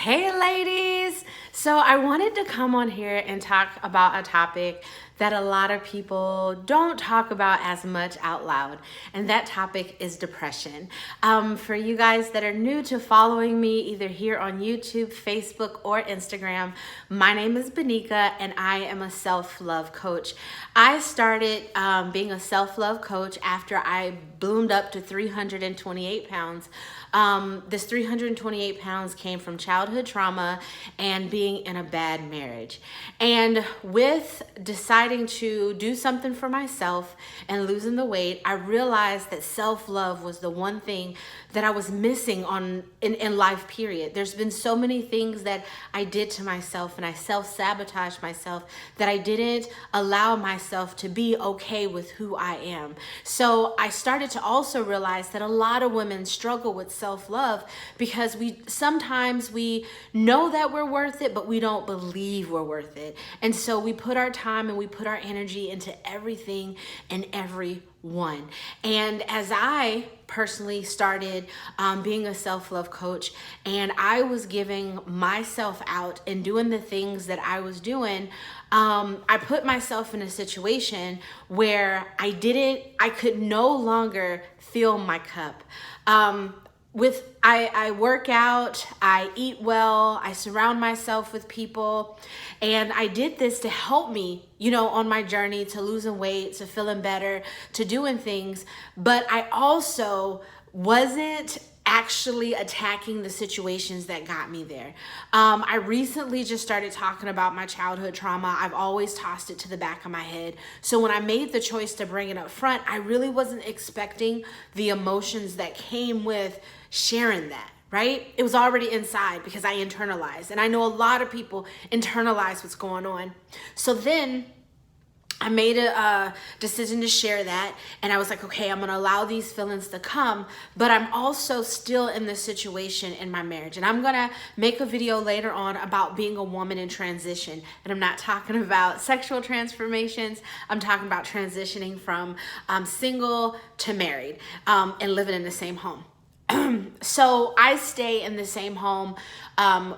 Hey ladies! So I wanted to come on here and talk about a topic that a lot of people don't talk about as much out loud, and that topic is depression. For you guys that are new to following me either here on YouTube, Facebook, or Instagram, my name is Benika and I am a self-love coach. I started being a self-love coach after I bloomed up to 328 pounds. This 328 pounds came from childhood trauma and being in a bad marriage. And with deciding to do something for myself and losing the weight, I realized that self-love was the one thing that I was missing in life, period. There's been so many things that I did to myself and I self-sabotaged myself that I didn't allow myself to be okay with who I am. So I started to also realize that a lot of women struggle with self-love because sometimes we know that we're worth it, but we don't believe we're worth it. And so we put our time and we put our energy into everything and everyone. And as I personally started being a self-love coach and I was giving myself out and doing the things that I was doing, I put myself in a situation where I could no longer fill my cup. I work out, I eat well, I surround myself with people, and I did this to help me, on my journey to losing weight, to feeling better, to doing things, but I also wasn't actually attacking the situations that got me there. I recently just started talking about my childhood trauma. I've always tossed it to the back of my head. So when I made the choice to bring it up front, I really wasn't expecting the emotions that came with sharing that, right? It was already inside because I internalized. And I know a lot of people internalize what's going on. So then I made a decision to share that, and I was like, okay, I'm gonna allow these feelings to come, but I'm also still in this situation in my marriage. And I'm gonna make a video later on about being a woman in transition. And I'm not talking about sexual transformations. I'm talking about transitioning from single to married and living in the same home. So I stay in the same home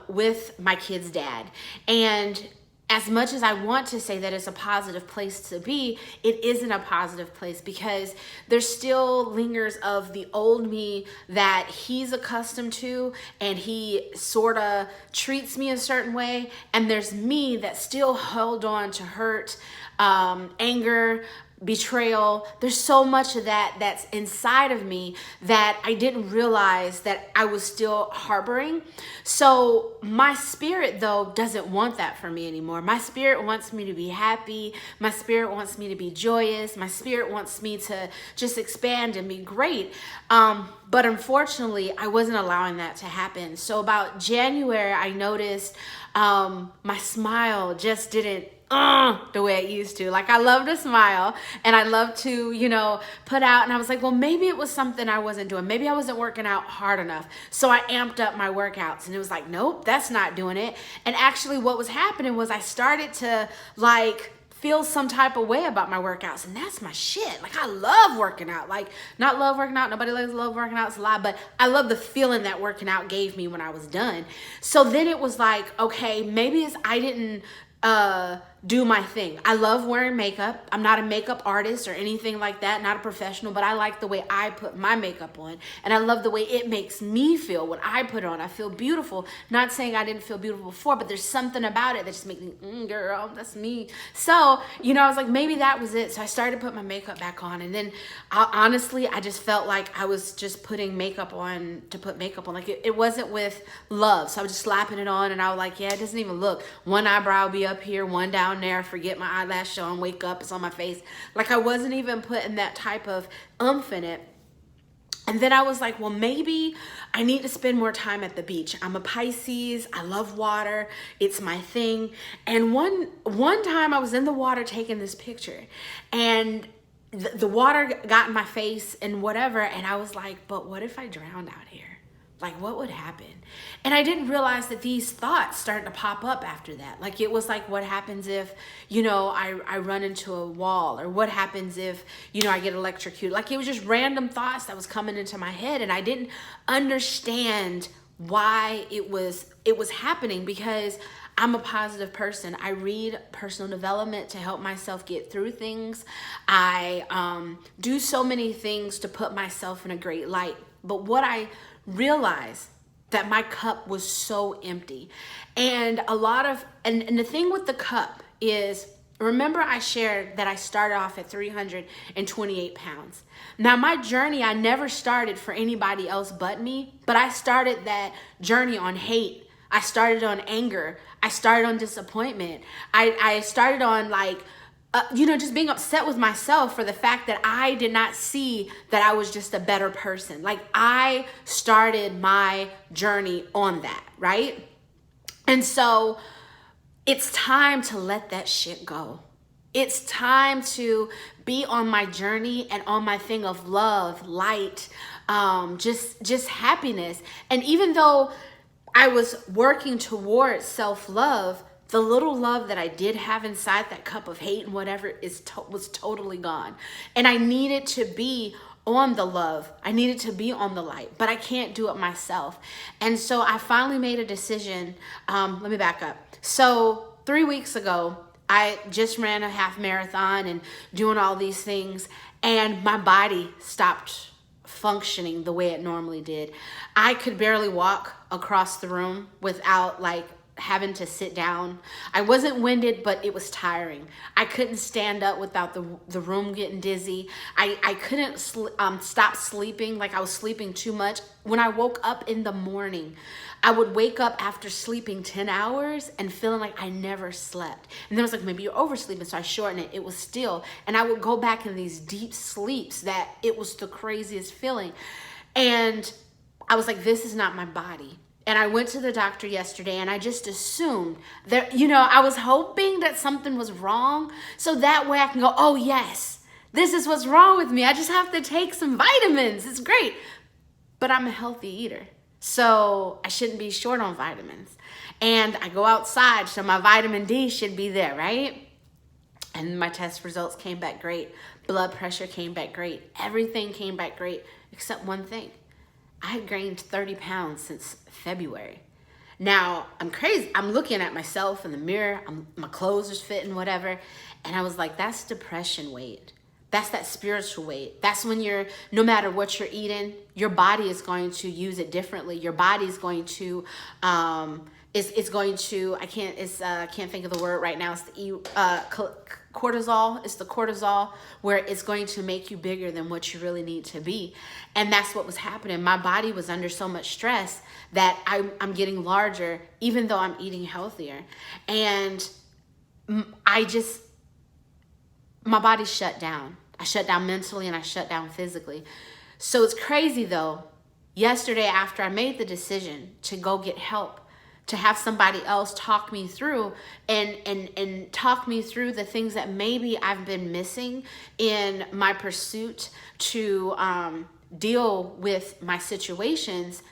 with my kid's dad. And as much as I want to say that it's a positive place to be, it isn't a positive place because there's still lingers of the old me that he's accustomed to, and he sort of treats me a certain way. And there's me that still held on to hurt, anger, betrayal. There's so much of that that's inside of me that I didn't realize that I was still harboring. So my spirit, though, doesn't want that for me anymore. My spirit wants me to be happy. My spirit wants me to be joyous. My spirit wants me to just expand and be great. But unfortunately, I wasn't allowing that to happen. So about January, I noticed my smile just didn't the way it used to. Like, I love to smile and I love to, put out, and I was like, well, maybe it was something I wasn't doing. Maybe I wasn't working out hard enough. So I amped up my workouts, and it was like, nope, that's not doing it. And actually what was happening was I started to feel some type of way about my workouts, and that's my shit. Like, I love working out. Like, not love working out. Nobody love working out. It's a lie, but I love the feeling that working out gave me when I was done. So then it was like, okay, maybe I didn't do my thing. I love wearing makeup. I'm not a makeup artist or anything like that, not a professional, but I like the way I put my makeup on, and I love the way it makes me feel when I put it on. I feel beautiful. Not saying I didn't feel beautiful before, but there's something about it that just makes me, girl, that's me. So, I was like, maybe that was it. So I started to put my makeup back on, and then honestly, I just felt like I was just putting makeup on to put makeup on. Like, it wasn't with love. So I was just slapping it on, and I was like, yeah, it doesn't even look. One eyebrow will be up here, one down there, forget my eyelash on, wake up, it's on my face. Like, I wasn't even putting that type of oomph in it. And then I was like, well, maybe I need to spend more time at the beach. I'm a Pisces. I love water. It's my thing. And one time I was in the water taking this picture, and the water got in my face and whatever. And I was like, but what if I drowned out here? Like, what would happen? And I didn't realize that these thoughts started to pop up after that. Like, it was like, what happens if, I run into a wall? Or what happens if, I get electrocuted? Like, it was just random thoughts that was coming into my head, and I didn't understand why it was happening, because I'm a positive person. I read personal development to help myself get through things. I do so many things to put myself in a great light. But what I realized, that my cup was so empty. And and the thing with the cup is, remember I shared that I started off at 328 pounds. Now my journey, I never started for anybody else but me, but I started that journey on hate. I started on anger. I started on disappointment. I started on just being upset with myself for the fact that I did not see that I was just a better person. Like, I started my journey on that, right? And so it's time to let that shit go. It's time to be on my journey and on my thing of love, light, just happiness. And even though I was working towards self-love, the little love that I did have inside that cup of hate and whatever was totally gone. And I needed to be on the love. I needed to be on the light, but I can't do it myself. And so I finally made a decision. Let me back up. So 3 weeks ago, I just ran a half marathon and doing all these things, and my body stopped functioning the way it normally did. I could barely walk across the room without having to sit down. I wasn't winded, but it was tiring. I couldn't stand up without the room getting dizzy. I couldn't stop sleeping. I was sleeping too much. When I woke up in the morning, I would wake up after sleeping 10 hours and feeling like I never slept. And then I was like, maybe you're oversleeping. So I shortened it. It was still. And I would go back in these deep sleeps that it was the craziest feeling. And I was like, this is not my body. And I went to the doctor yesterday, and I just assumed that, I was hoping that something was wrong. So that way I can go, oh yes, this is what's wrong with me. I just have to take some vitamins. It's great. But I'm a healthy eater, so I shouldn't be short on vitamins. And I go outside, so my vitamin D should be there, right? And my test results came back great. Blood pressure came back great. Everything came back great, except one thing. I had gained 30 pounds since February. Now, I'm crazy. I'm looking at myself in the mirror. My clothes are fitting, whatever. And I was like, that's depression weight. That's that spiritual weight. That's when no matter what you're eating, your body is going to use it differently. Your body is going to, I can't think of the word right now. It's the cortisol. It's the cortisol, where it's going to make you bigger than what you really need to be. And that's what was happening. My body was under so much stress that I'm getting larger, even though I'm eating healthier. And my body shut down. I shut down mentally and I shut down physically. So it's crazy though. Yesterday, after I made the decision to go get help, to have somebody else talk me through and talk me through the things that maybe I've been missing in my pursuit to deal with my situations,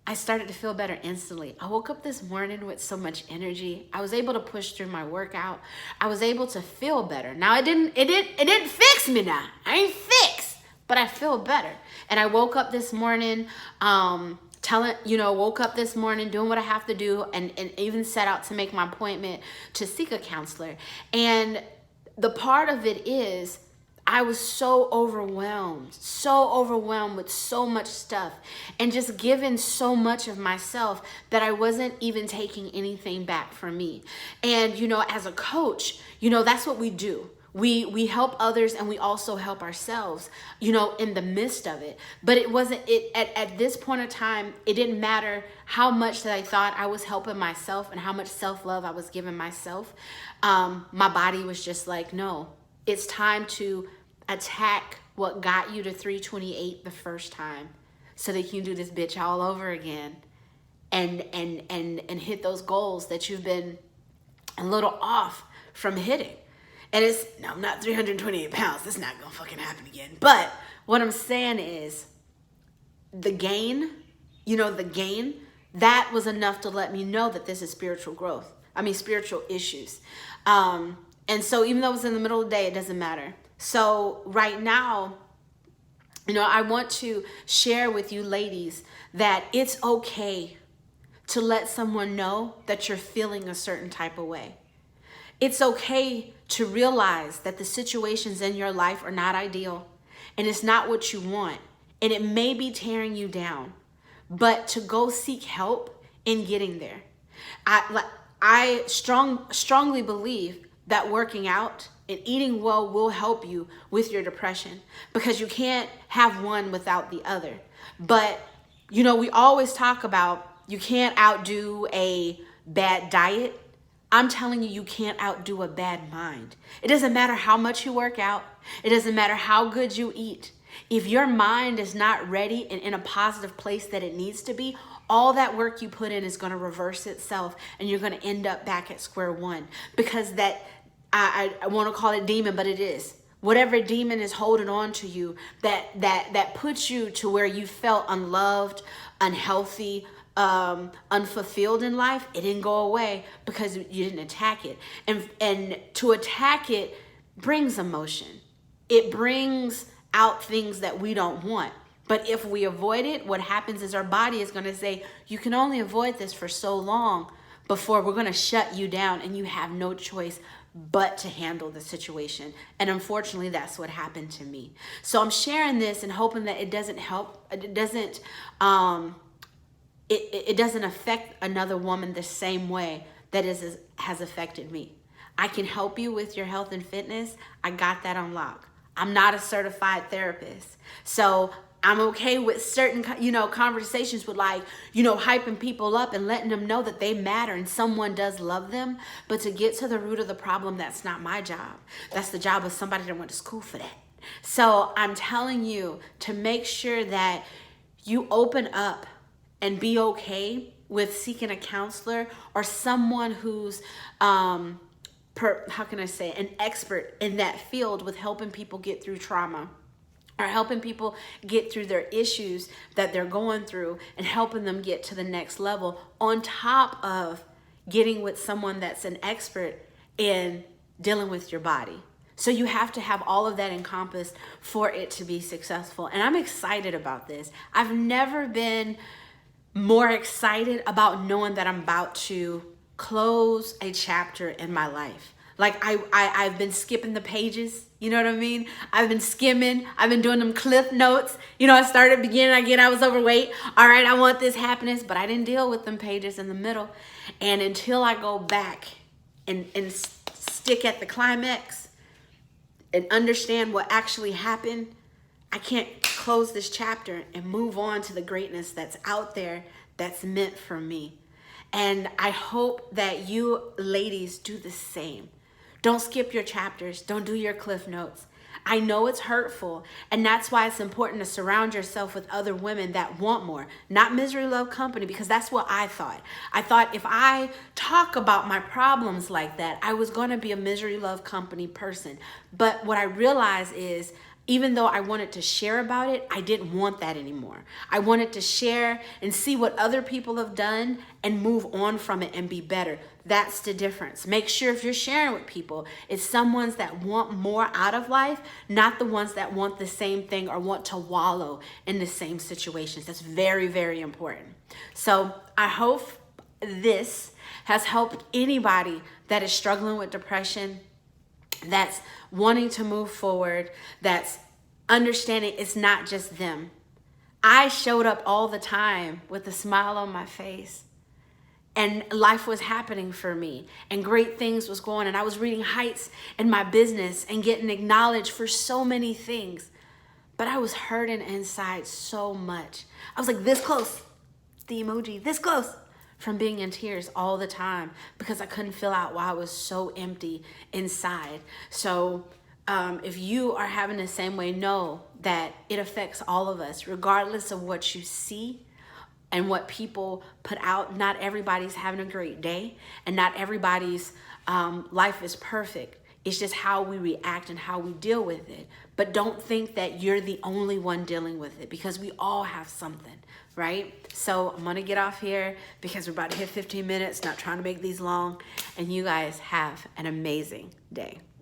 I started to feel better instantly. I woke up this morning with so much energy. I was able to push through my workout. I was able to feel better. Now it didn't fix me now. I ain't fixed, but I feel better. And I woke up this morning, woke up this morning doing what I have to do, and even set out to make my appointment to seek a counselor. And the part of it is, I was so overwhelmed with so much stuff, and just given so much of myself that I wasn't even taking anything back from me. And, as a coach, that's what we do. We help others, and we also help ourselves, in the midst of it. But at this point in time, it didn't matter how much that I thought I was helping myself and how much self-love I was giving myself. My body was just like, no, it's time to attack what got you to 328 the first time, so that you can do this bitch all over again and hit those goals that you've been a little off from hitting. And I'm not 328 pounds. That's not gonna fucking happen again. But what I'm saying is, the gain, that was enough to let me know that this is spiritual growth. Spiritual issues. And so even though it was in the middle of the day, it doesn't matter. So right now, I want to share with you ladies that it's okay to let someone know that you're feeling a certain type of way. It's okay to realize that the situations in your life are not ideal and it's not what you want, and it may be tearing you down, but to go seek help in getting there. I strongly believe that working out and eating well will help you with your depression, because you can't have one without the other. But, you know, we always talk about you can't outdo a bad diet. I'm telling you, you can't outdo a bad mind. It doesn't matter how much you work out. It doesn't matter how good you eat. If your mind is not ready and in a positive place that it needs to be, all that work you put in is going to reverse itself, and you're going to end up back at square one, because that, I want to call it demon, but it is. Whatever demon is holding on to you that puts you to where you felt unloved, unhealthy, unfulfilled in life, it didn't go away because you didn't attack it. And to attack it brings emotion. It brings out things that we don't want. But if we avoid it, what happens is our body is going to say, you can only avoid this for so long before we're going to shut you down, and you have no choice but to handle the situation. And unfortunately, that's what happened to me. So I'm sharing this and hoping that it doesn't help. It doesn't affect another woman the same way that has affected me. I can help you with your health and fitness. I got that on lock. I'm not a certified therapist. So I'm okay with certain, conversations with, like, hyping people up and letting them know that they matter and someone does love them. But to get to the root of the problem, that's not my job. That's the job of somebody that went to school for that. So I'm telling you to make sure that you open up and be okay with seeking a counselor or someone who's, an expert in that field with helping people get through trauma, or helping people get through their issues that they're going through and helping them get to the next level, on top of getting with someone that's an expert in dealing with your body. So you have to have all of that encompassed for it to be successful. And I'm excited about this. I've never been more excited about knowing that I'm about to close a chapter in my life. Like I've been skipping the pages, you know what I mean? I've been skimming, I've been doing them cliff notes. I started beginning, again, I was overweight. All right, I want this happiness, but I didn't deal with them pages in the middle. And until I go back and stick at the climax and understand what actually happened, I can't close this chapter and move on to the greatness that's out there that's meant for me. And I hope that you ladies do the same. Don't skip your chapters. Don't do your cliff notes. I know it's hurtful, and that's why it's important to surround yourself with other women that want more, not misery love company, because that's what I thought. I thought if I talk about my problems like that, I was going to be a misery love company person. But what I realized is, even though I wanted to share about it, I didn't want that anymore. I wanted to share and see what other people have done and move on from it and be better. That's the difference. Make sure if you're sharing with people, it's someone's that want more out of life, not the ones that want the same thing or want to wallow in the same situations. That's very, very important. So I hope this has helped anybody that is struggling with depression, that's wanting to move forward, that's understanding it's not just them. I showed up all the time with a smile on my face, and life was happening for me, and great things was going, and I was reading heights in my business and getting acknowledged for so many things. But I was hurting inside so much. I was like this close, the emoji, this close, from being in tears all the time because I couldn't fill out why I was so empty inside. So if you are having the same way, know that it affects all of us, regardless of what you see and what people put out. Not everybody's having a great day, and not everybody's life is perfect. It's just how we react and how we deal with it. But don't think that you're the only one dealing with it, because we all have something, right? So I'm gonna get off here because we're about to hit 15 minutes, not trying to make these long. And you guys have an amazing day.